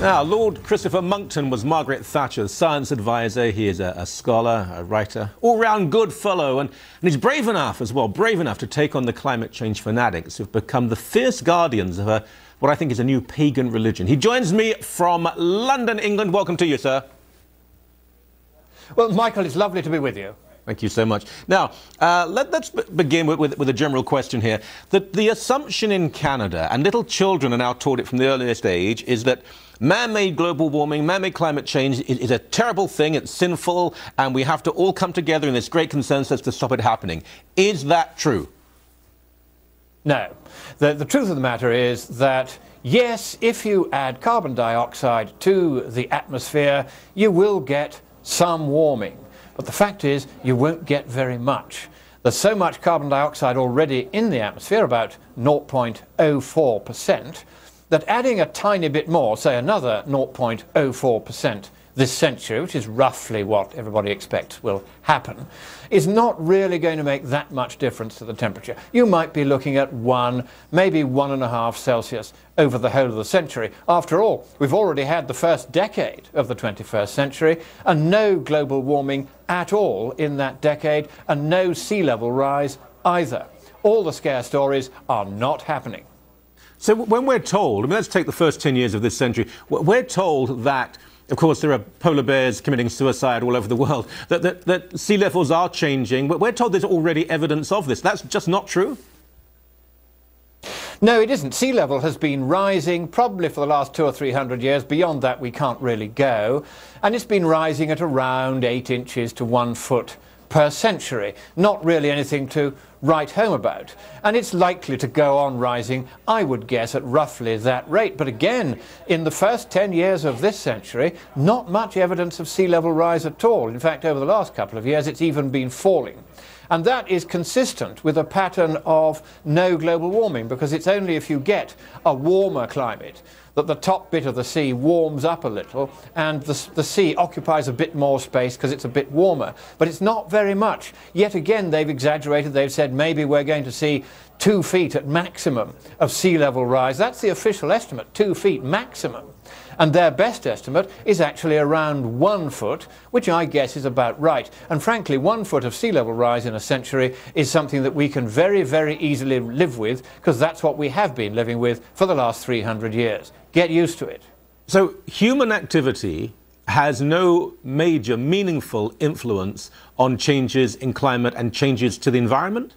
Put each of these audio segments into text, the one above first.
Now, Lord Christopher Monckton was Margaret Thatcher's science advisor. He is a scholar, a writer, all-round good fellow, and he's brave enough as well, brave enough to take on the climate change fanatics who've become the fierce guardians of what I think is a new pagan religion. He joins me from London, England. Welcome to you, sir. Well, Michael, it's lovely to be with you. Thank you so much. Now, let's begin with a general question here. The assumption in Canada, and little children are now taught it from the earliest age, is that man-made global warming, man-made climate change is a terrible thing, it's sinful, and we have to all come together in this great consensus to stop it happening. Is that true? No. The truth of the matter is that, yes, if you add carbon dioxide to the atmosphere, you will get some warming. But the fact is, you won't get very much. There's so much carbon dioxide already in the atmosphere, about 0.04%, that adding a tiny bit more, say another 0.04% this century, which is roughly what everybody expects will happen, is not really going to make that much difference to the temperature. You might be looking at 1, maybe 1.5 Celsius over the whole of the century. After all, we've already had the first decade of the 21st century and no global warming at all in that decade, and no sea level rise either. All the scare stories are not happening. So when we're told, I mean, let's take the first 10 years of this century, we're told that, of course, there are polar bears committing suicide all over the world, that sea levels are changing, but we're told there's already evidence of this. That's just not true? No, it isn't. Sea level has been rising probably for the last 200 or 300 years. Beyond that, we can't really go. And it's been rising at around 8 inches to 1 foot per century. Not really anything to write home about. And it's likely to go on rising, I would guess, at roughly that rate. But again, in the first 10 years of this century, not much evidence of sea level rise at all. In fact, over the last couple of years, it's even been falling. And that is consistent with a pattern of no global warming, because it's only if you get a warmer climate that the top bit of the sea warms up a little and the sea occupies a bit more space because it's a bit warmer. But it's not very much. Yet again, they've exaggerated. They've said maybe we're going to see 2 feet at maximum of sea level rise. That's the official estimate, 2 feet maximum. And their best estimate is actually around 1 foot, which I guess is about right. And frankly, 1 foot of sea level rise in a century is something that we can very, very easily live with, because that's what we have been living with for the last 300 years. Get used to it. So human activity has no major meaningful influence on changes in climate and changes to the environment?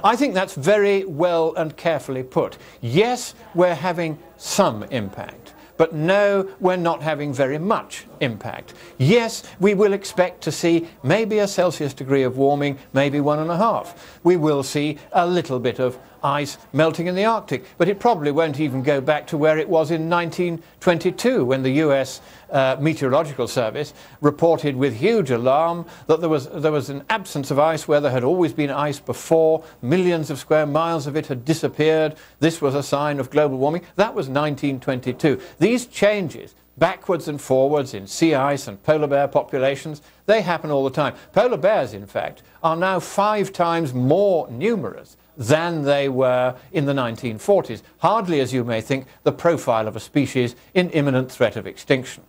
I think that's very well and carefully put. Yes, we're having some impact, but no, we're not having very much impact. Yes, we will expect to see maybe a Celsius degree of warming, maybe 1.5. We will see a little bit of ice melting in the Arctic, but it probably won't even go back to where it was in 1922, when the US Meteorological Service reported with huge alarm that there was an absence of ice where there had always been ice before. Millions of square miles of it had disappeared. This was a sign of global warming. That was 1922. These changes backwards and forwards in sea ice and polar bear populations, they happen all the time. Polar bears, in fact, are now 5 times more numerous than they were in the 1940s. Hardly, as you may think, the profile of a species in imminent threat of extinction.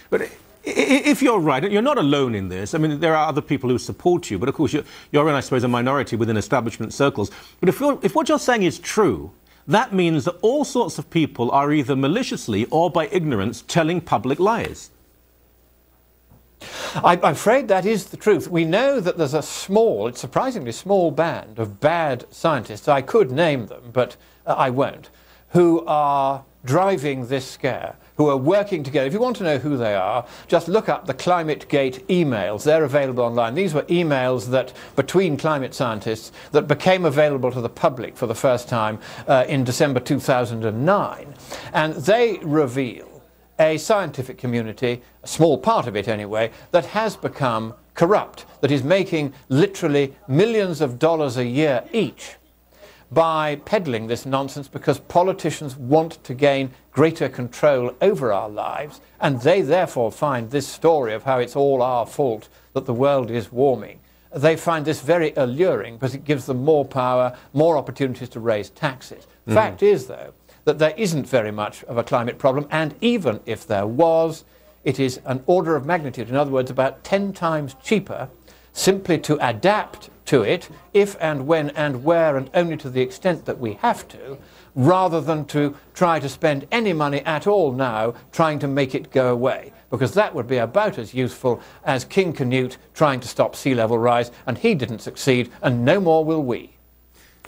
But if you're right, you're not alone in this. I mean, there are other people who support you, but of course you're in, I suppose, a minority within establishment circles. But if what you're saying is true, that means that all sorts of people are either maliciously or by ignorance telling public lies. I'm afraid that is the truth. We know that there's a surprisingly small band of bad scientists, I could name them, but I won't, who are driving this scare, who are working together. If you want to know who they are, just look up the ClimateGate emails. They're available online. These were emails that, between climate scientists, that became available to the public for the first time in December 2009. And they reveal a scientific community, a small part of it anyway, that has become corrupt, that is making literally millions of dollars a year each by peddling this nonsense, because politicians want to gain greater control over our lives, and they therefore find this story of how it's all our fault that the world is warming. They find this very alluring because it gives them more power, more opportunities to raise taxes. Fact is, though, that there isn't very much of a climate problem, and even if there was, it is an order of magnitude, in other words, about 10 times cheaper simply to adapt to it if and when and where and only to the extent that we have to, rather than to try to spend any money at all now trying to make it go away, because that would be about as useful as King Canute trying to stop sea level rise, and he didn't succeed, and no more will we.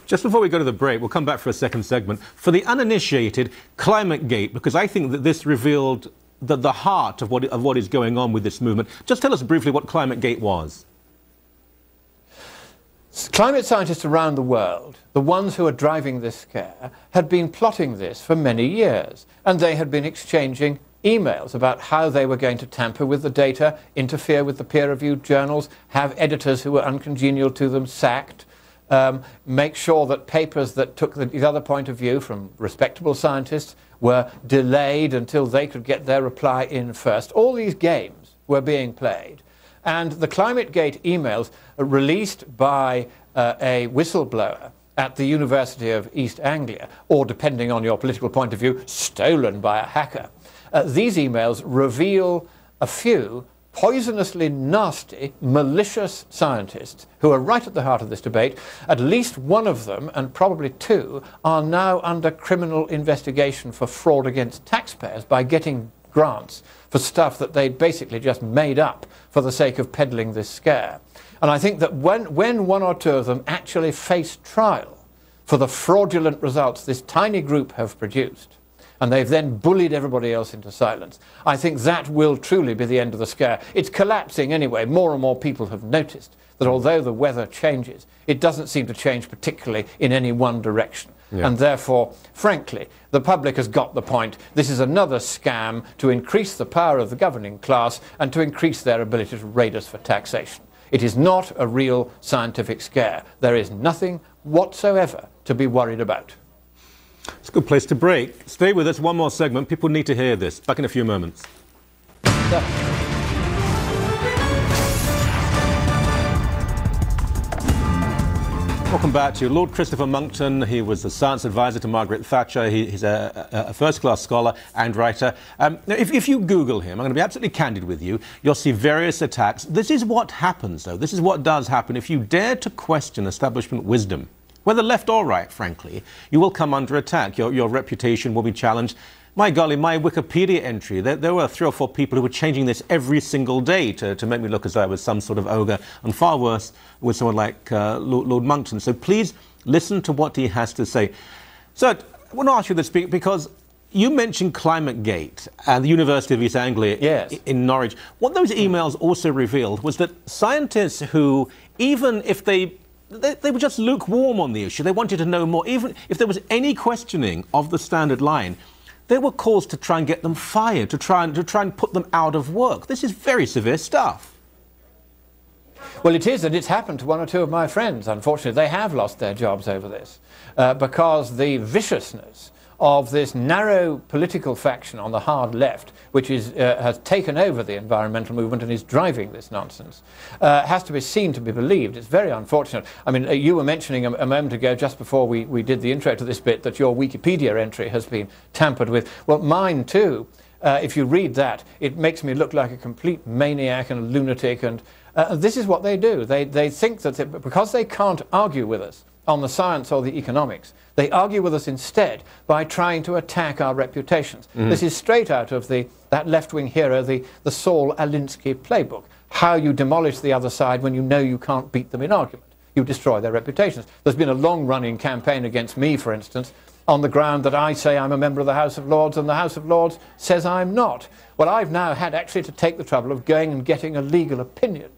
Just before we go to the break, we'll come back for a second segment. For the uninitiated, ClimateGate, because I think that this revealed the heart of what is going on with this movement. Just tell us briefly what ClimateGate was. Climate scientists around the world, the ones who are driving this scare, had been plotting this for many years, and they had been exchanging emails about how they were going to tamper with the data, interfere with the peer-reviewed journals, have editors who were uncongenial to them sacked, make sure that papers that took the other point of view from respectable scientists were delayed until they could get their reply in first. All these games were being played. And the ClimateGate emails released by a whistleblower at the University of East Anglia, or depending on your political point of view, stolen by a hacker. These emails reveal a few poisonously nasty, malicious scientists who are right at the heart of this debate. At least one of them, and probably two, are now under criminal investigation for fraud against taxpayers by getting grants for stuff that they'd basically just made up for the sake of peddling this scare. And I think that when one or two of them actually face trial for the fraudulent results this tiny group have produced, and they've then bullied everybody else into silence, I think that will truly be the end of the scare. It's collapsing anyway. More and more people have noticed that although the weather changes, it doesn't seem to change particularly in any one direction. Yeah. And therefore, frankly, the public has got the point. This is another scam to increase the power of the governing class and to increase their ability to raid us for taxation. It is not a real scientific scare. There is nothing whatsoever to be worried about. It's a good place to break. Stay with us, one more segment. People need to hear this. Back in a few moments. Welcome back to Lord Christopher Monckton. He was the science advisor to Margaret Thatcher. He's a first-class scholar and writer. Now, if you Google him, I'm going to be absolutely candid with you, you'll see various attacks. This is what happens, though. This is what does happen. If you dare to question establishment wisdom, whether left or right, frankly, you will come under attack. Your reputation will be challenged. My golly, my Wikipedia entry, there were 3 or 4 people who were changing this every single day to make me look as though I was some sort of ogre, and far worse with someone like Lord Monckton. So please listen to what he has to say. So I want to ask you this because you mentioned ClimateGate and the University of East Anglia in Norwich. What those emails also revealed was that scientists who, even if they were just lukewarm on the issue, they wanted to know more, even if there was any questioning of the standard line, there were calls to try and get them fired, to try and put them out of work. This is very severe stuff. Well, it is, and it's happened to 1 or 2 of my friends. Unfortunately, they have lost their jobs over this because the viciousness of this narrow political faction on the hard left, which has taken over the environmental movement and is driving this nonsense, has to be seen to be believed. It's very unfortunate. I mean, you were mentioning a moment ago, just before we did the intro to this bit, that your Wikipedia entry has been tampered with. Well, mine too. If you read that, it makes me look like a complete maniac and a lunatic, and this is what they do. They think that because they can't argue with us on the science or the economics, they argue with us instead by trying to attack our reputations. This is straight out of that left-wing hero, the Saul Alinsky playbook. How you demolish the other side when you know you can't beat them in argument. You destroy their reputations. There's been a long-running campaign against me, for instance, on the ground that I say I'm a member of the House of Lords and the House of Lords says I'm not. Well, I've now had actually to take the trouble of going and getting a legal opinion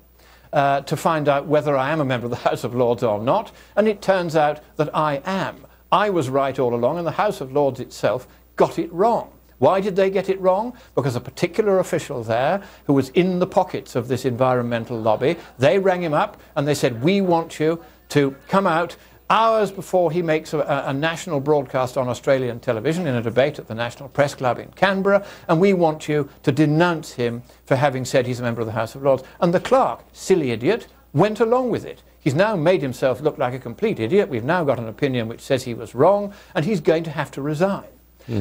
to find out whether I am a member of the House of Lords or not, and it turns out that I am. I was right all along, and the House of Lords itself got it wrong. Why did they get it wrong? Because a particular official there, who was in the pockets of this environmental lobby, they rang him up and they said, we want you to come out hours before he makes a national broadcast on Australian television in a debate at the National Press Club in Canberra, and we want you to denounce him for having said he's a member of the House of Lords. And the clerk, silly idiot, went along with it. He's now made himself look like a complete idiot. We've now got an opinion which says he was wrong, and he's going to have to resign.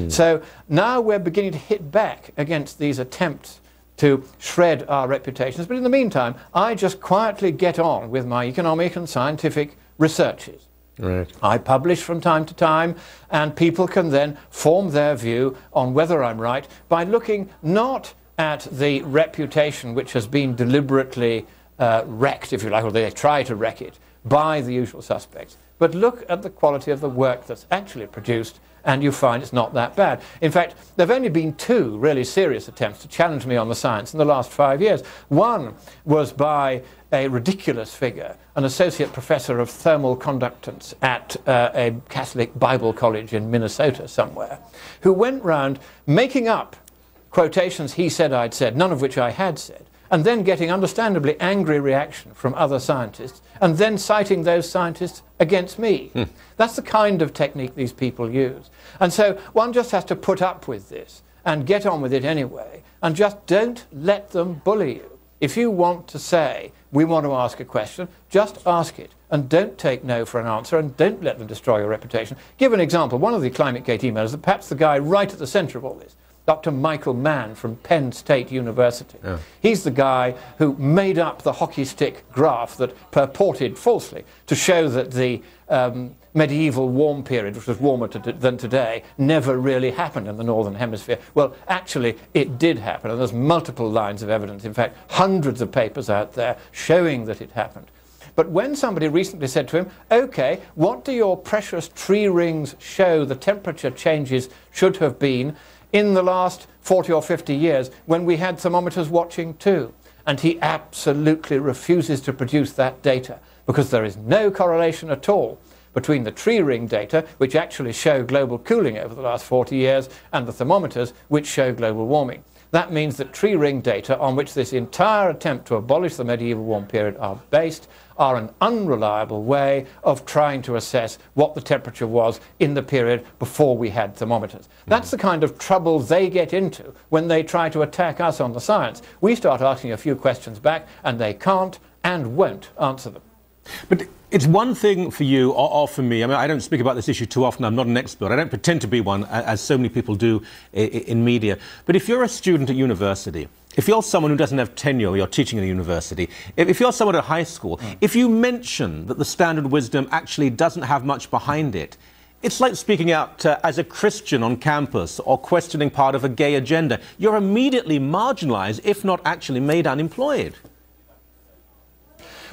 So now we're beginning to hit back against these attempts to shred our reputations. But in the meantime, I just quietly get on with my economic and scientific researches. Right. I publish from time to time, and people can then form their view on whether I'm right by looking not at the reputation which has been deliberately wrecked, if you like, or they try to wreck it, by the usual suspects, but look at the quality of the work that's actually produced, and you find it's not that bad. In fact, there have only been 2 really serious attempts to challenge me on the science in the last 5 years. One was by a ridiculous figure, an associate professor of thermal conductance at a Catholic Bible college in Minnesota somewhere, who went round making up quotations he said I'd said, none of which I had said, and then getting understandably angry reaction from other scientists, and then citing those scientists against me. That's the kind of technique these people use. And so one just has to put up with this and get on with it anyway, and just don't let them bully you. If you want to say, we want to ask a question, just ask it, and don't take no for an answer, and don't let them destroy your reputation. Give an example. One of the ClimateGate emails, perhaps the guy right at the centre of all this, Dr. Michael Mann from Penn State University. Yeah. He's the guy who made up the hockey stick graph that purported falsely to show that the medieval warm period, which was warmer than today, never really happened in the northern hemisphere. Well, actually, it did happen, and there's multiple lines of evidence, in fact, hundreds of papers out there showing that it happened. But when somebody recently said to him, OK, what do your precious tree rings show the temperature changes should have been in the last 40 or 50 years when we had thermometers watching too? And he absolutely refuses to produce that data, because there is no correlation at all between the tree ring data, which actually show global cooling over the last 40 years, and the thermometers, which show global warming. That means that tree ring data, on which this entire attempt to abolish the medieval warm period are based, are an unreliable way of trying to assess what the temperature was in the period before we had thermometers. That's the kind of trouble they get into when they try to attack us on the science. We start asking a few questions back, and they can't and won't answer them. But it's one thing for you or for me. I mean, I don't speak about this issue too often. I'm not an expert. I don't pretend to be one, as so many people do in media. But if you're a student at university, if you're someone who doesn't have tenure, you're teaching at a university, if you're someone at high school, if you mention that the standard wisdom actually doesn't have much behind it, it's like speaking out as a Christian on campus or questioning part of a gay agenda. You're immediately marginalised, if not actually made unemployed.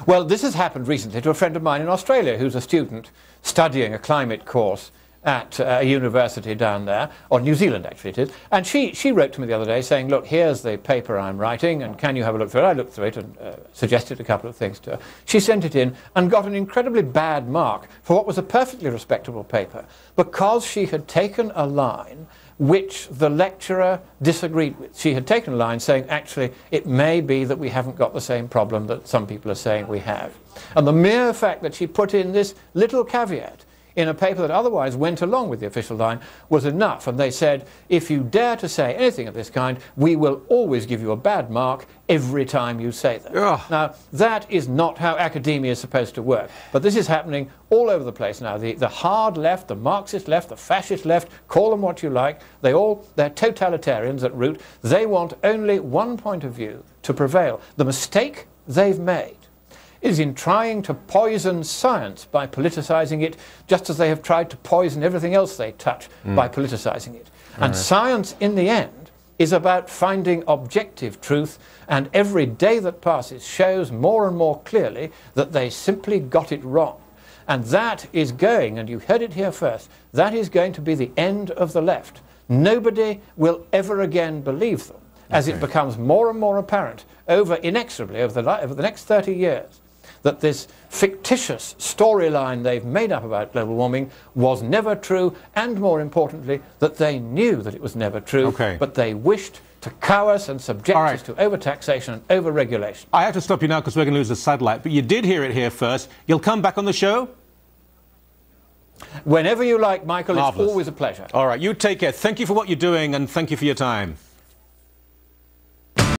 Well, this has happened recently to a friend of mine in Australia who's a student studying a climate course at a university down there, or New Zealand actually it is, and she wrote to me the other day saying, look, here's the paper I'm writing, and can you have a look through it? I looked through it and suggested a couple of things to her. She sent it in and got an incredibly bad mark for what was a perfectly respectable paper, because she had taken a line which the lecturer disagreed with. She had taken a line saying, actually, it may be that we haven't got the same problem that some people are saying we have. And the mere fact that she put in this little caveat in a paper that otherwise went along with the official line was enough. And they said, if you dare to say anything of this kind, we will always give you a bad mark every time you say that. Ugh. Now, that is not how academia is supposed to work. But this is happening all over the place now. The hard left, the Marxist left, the fascist left, call them what you like, they're totalitarians at root. They want only one point of view to prevail. The mistake they've made is in trying to poison science by politicizing it, just as they have tried to poison everything else they touch by politicizing it. And science, in the end, is about finding objective truth, and every day that passes shows more and more clearly that they simply got it wrong. And that is going, and you heard it here first, that is going to be the end of the left. Nobody will ever again believe them, as it becomes more and more apparent inexorably over the next 30 years, that this fictitious storyline they've made up about global warming was never true, and more importantly, that they knew that it was never true, but they wished to cow us and subject us to overtaxation and overregulation. I have to stop you now because we're going to lose the satellite, but you did hear it here first. You'll come back on the show? Whenever you like, Michael. Marvellous. It's always a pleasure. All right, you take care. Thank you for what you're doing, and thank you for your time.